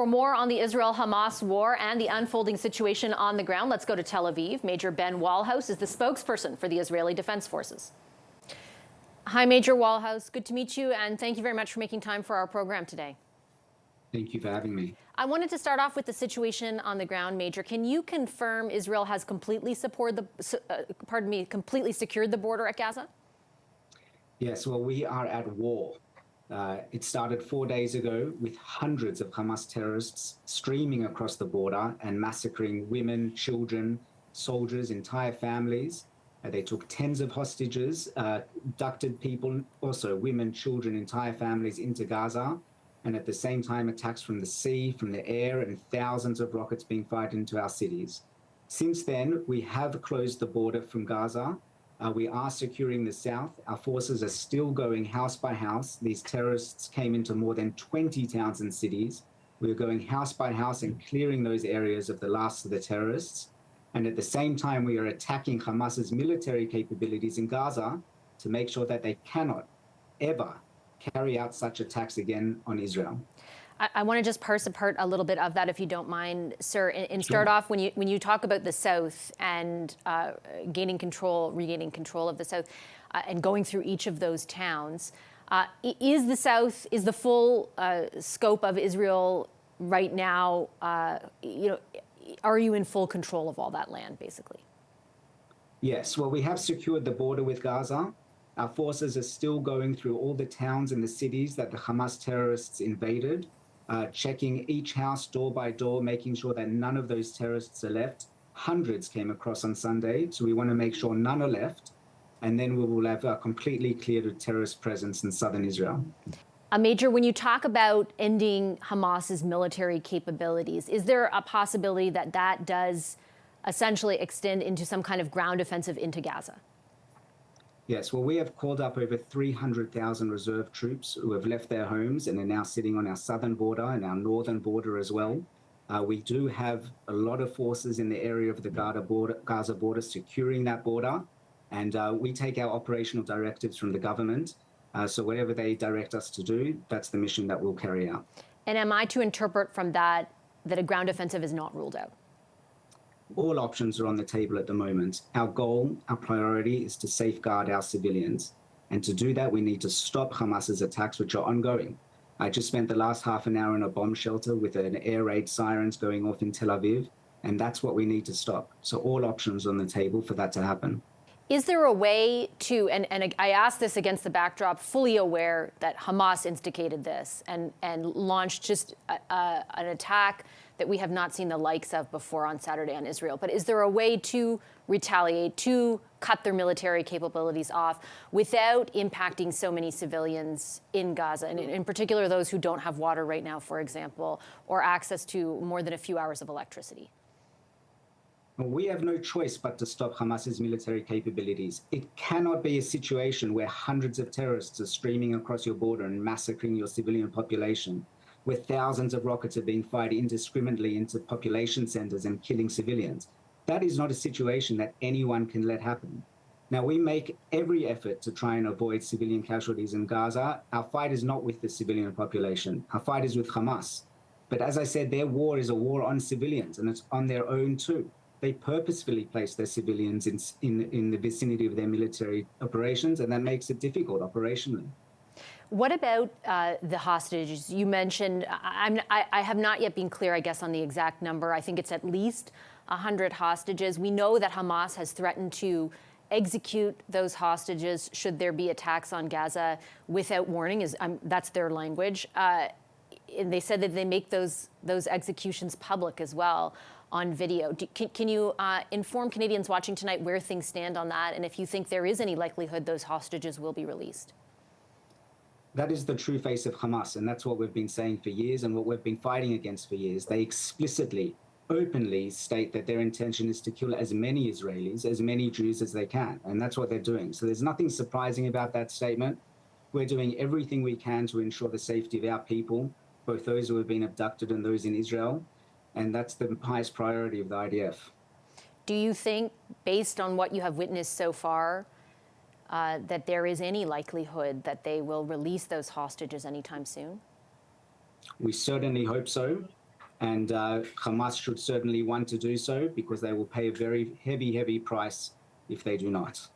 For more on the Israel-Hamas war and the unfolding situation on the ground, let's go to Tel Aviv. Major Ben Wahlhaus is the spokesperson for the Israeli Defense Forces. Hi, Major Wahlhaus. Good to meet you, and thank you very much for making time for our program today. Thank you for having me. I wanted to start off with the situation on the ground, Major. Can you confirm Israel has completely secured the border at Gaza? Yes, well, we are at war. It started 4 days ago with hundreds of Hamas terrorists streaming across the border and massacring women, children, soldiers, entire families. They took tens of hostages, abducted people, also women, children, entire families into Gaza. And at the same time, attacks from the sea, from the air, and thousands of rockets being fired into our cities. Since then, we have closed the border from Gaza. We are securing the south. Our forces are still going house by house. These terrorists came into more than 20 towns and cities. We are going house by house and clearing those areas of the last of the terrorists. And at the same time, we are attacking Hamas's military capabilities in Gaza to make sure that they cannot ever carry out such attacks again on Israel. I want to just parse apart a little bit of that, if you don't mind, sir, and Sure. start off when you talk about the South and regaining control of the South, and going through each of those towns. Is the South, is the full scope of Israel right now? Are you in full control of all that land, basically? Yes. Well, we have secured the border with Gaza. Our forces are still going through all the towns and the cities that the Hamas terrorists invaded. Checking each house door by door, making sure that none of those terrorists are left. Hundreds came across on Sunday, so we want to make sure none are left. And then we will have completely cleared a terrorist presence in southern Israel. Major, when you talk about ending Hamas's military capabilities, is there a possibility that that does essentially extend into some kind of ground offensive into Gaza? Yes, well, we have called up over 300,000 reserve troops who have left their homes and are now sitting on our southern border and our northern border as well. We do have a lot of forces in the area of the Gaza border securing that border, and we take our operational directives from the government. So whatever they direct us to do, that's the mission that we'll carry out. And am I to interpret from that that a ground offensive is not ruled out? All options are on the table at the moment. Our goal, our priority is to safeguard our civilians. And to do that, we need to stop Hamas's attacks, which are ongoing. I just spent the last half an hour in a bomb shelter with an air raid sirens going off in Tel Aviv. And that's what we need to stop. So all options on the table for that to happen. Is there a way to, and I ask this against the backdrop, fully aware that Hamas instigated this and launched just an attack that we have not seen the likes of before on Saturday on Israel, but is there a way to retaliate, to cut their military capabilities off without impacting so many civilians in Gaza, and in particular those who don't have water right now, for example, or access to more than a few hours of electricity? We have no choice but to stop Hamas's military capabilities. It cannot be a situation where hundreds of terrorists are streaming across your border and massacring your civilian population, where thousands of rockets are being fired indiscriminately into population centers and killing civilians. That is not a situation that anyone can let happen. Now, we make every effort to try and avoid civilian casualties in Gaza. Our fight is not with the civilian population. Our fight is with Hamas. But as I said, their war is a war on civilians, and it's on their own too. They purposefully place their civilians in the vicinity of their military operations, and that makes it difficult operationally. What about the hostages? You mentioned, I have not yet been clear, I guess, on the exact number. I think it's at least 100 hostages. We know that Hamas has threatened to execute those hostages should there be attacks on Gaza without warning. That's their language. And they said that they make those executions public as well on video. Can you inform Canadians watching tonight where things stand on that, and if you think there is any likelihood those hostages will be released? That is the true face of Hamas, and that's what we've been saying for years and what we've been fighting against for years. They explicitly, openly state that their intention is to kill as many Israelis, as many Jews as they can, and that's what they're doing. So there's nothing surprising about that statement. We're doing everything we can to ensure the safety of our people, both those who have been abducted and those in Israel, and that's the highest priority of the IDF. Do you think, based on what you have witnessed so far, that there is any likelihood that they will release those hostages anytime soon? We certainly hope so. And Hamas should certainly want to do so because they will pay a very heavy, heavy price if they do not.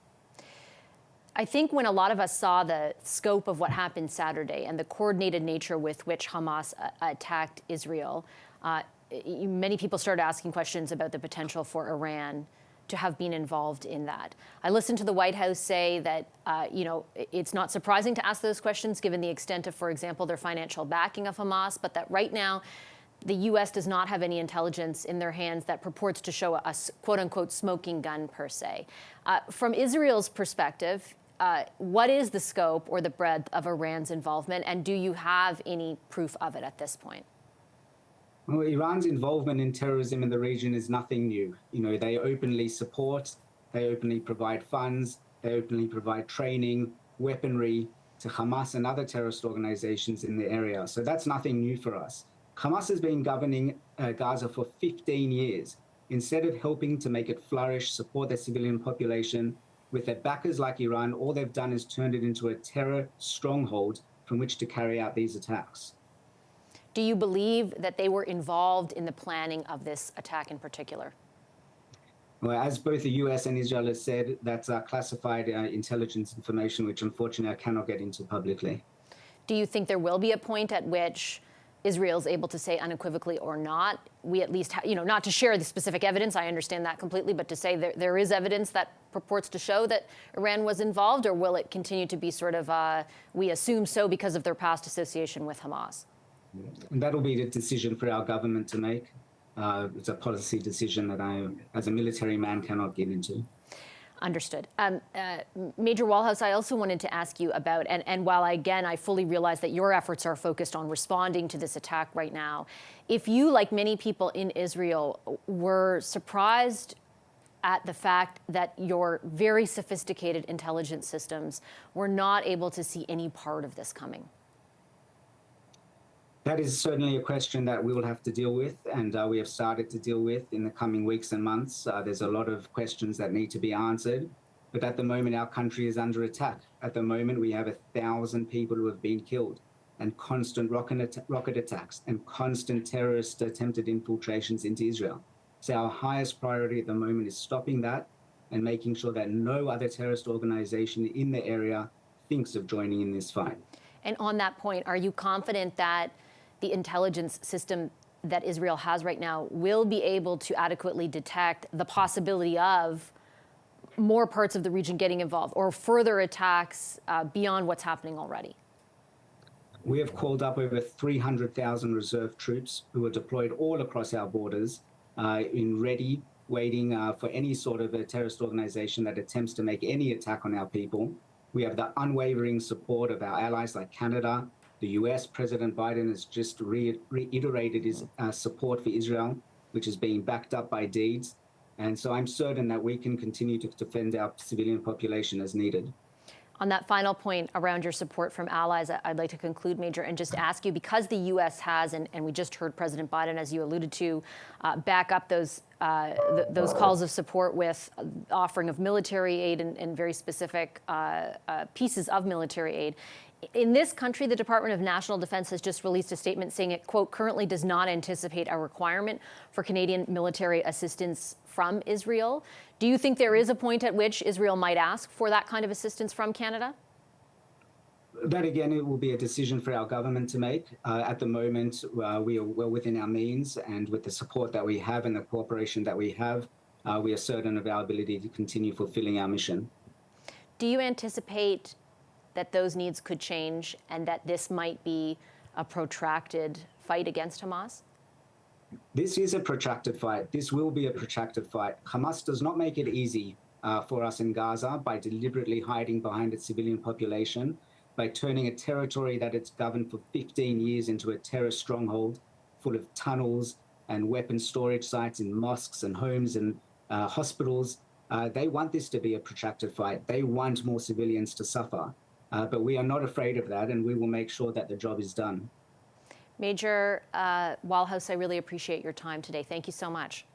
I think when a lot of us saw the scope of what happened Saturday and the coordinated nature with which Hamas attacked Israel, many people started asking questions about the potential for Iran to have been involved in that. I listened to the White House say that, it's not surprising to ask those questions given the extent of, for example, their financial backing of Hamas, but that right now the U.S. does not have any intelligence in their hands that purports to show a quote-unquote smoking gun per se. From Israel's perspective, what is the scope or the breadth of Iran's involvement, and do you have any proof of it at this point? Well, Iran's involvement in terrorism in the region is nothing new. They openly support, they openly provide funds, they openly provide training, weaponry to Hamas and other terrorist organizations in the area. So that's nothing new for us. Hamas has been governing Gaza for 15 years. Instead of helping to make it flourish, support their civilian population, with their backers like Iran, all they've done is turned it into a terror stronghold from which to carry out these attacks. Do you believe that they were involved in the planning of this attack in particular? Well, as both the US and Israel have said, that's classified intelligence information, which unfortunately I cannot get into publicly. Do you think there will be a point at which Israel's able to say unequivocally or not, we at least, not to share the specific evidence, I understand that completely, but to say there is evidence that purports to show that Iran was involved, or will it continue to be sort of, we assume so because of their past association with Hamas? And that'll be the decision for our government to make. It's a policy decision that I, as a military man, cannot get into. Understood. Major Wahlhaus, I also wanted to ask you about, and while again, I fully realize that your efforts are focused on responding to this attack right now, if you, like many people in Israel, were surprised at the fact that your very sophisticated intelligence systems were not able to see any part of this coming. That is certainly a question that we will have to deal with, and we have started to deal with in the coming weeks and months. There's a lot of questions that need to be answered, but at the moment, our country is under attack. At the moment, we have 1,000 people who have been killed, and constant rocket attacks, and constant terrorist attempted infiltrations into Israel. So our highest priority at the moment is stopping that and making sure that no other terrorist organization in the area thinks of joining in this fight. And on that point, are you confident that the intelligence system that Israel has right now will be able to adequately detect the possibility of more parts of the region getting involved or further attacks beyond what's happening already? We have called up over 300,000 reserve troops who are deployed all across our borders in ready, waiting for any sort of a terrorist organization that attempts to make any attack on our people. We have the unwavering support of our allies like Canada. The US, President Biden has just reiterated his support for Israel, which is being backed up by deeds. And so I'm certain that we can continue to defend our civilian population as needed. On that final point around your support from allies, I'd like to conclude, Major, and just ask you, because the U.S. has, and we just heard President Biden, as you alluded to, back up those calls of support with offering of military aid and very specific pieces of military aid. In this country, the Department of National Defense has just released a statement saying it, quote, currently does not anticipate a requirement for Canadian military assistance from Israel. Do you think there is a point at which Israel might ask for that kind of assistance from Canada? That, again, it will be a decision for our government to make. At the moment, we are well within our means, and with the support that we have and the cooperation that we have, we are certain of our ability to continue fulfilling our mission. Do you anticipate that those needs could change and that this might be a protracted fight against Hamas? This is a protracted fight. This will be a protracted fight. Hamas does not make it easy for us in Gaza by deliberately hiding behind its civilian population, by turning a territory that it's governed for 15 years into a terrorist stronghold full of tunnels and weapon storage sites in mosques and homes and hospitals. They want this to be a protracted fight. They want more civilians to suffer. But we are not afraid of that, and we will make sure that the job is done. Major Wahlhaus, I really appreciate your time today. Thank you so much.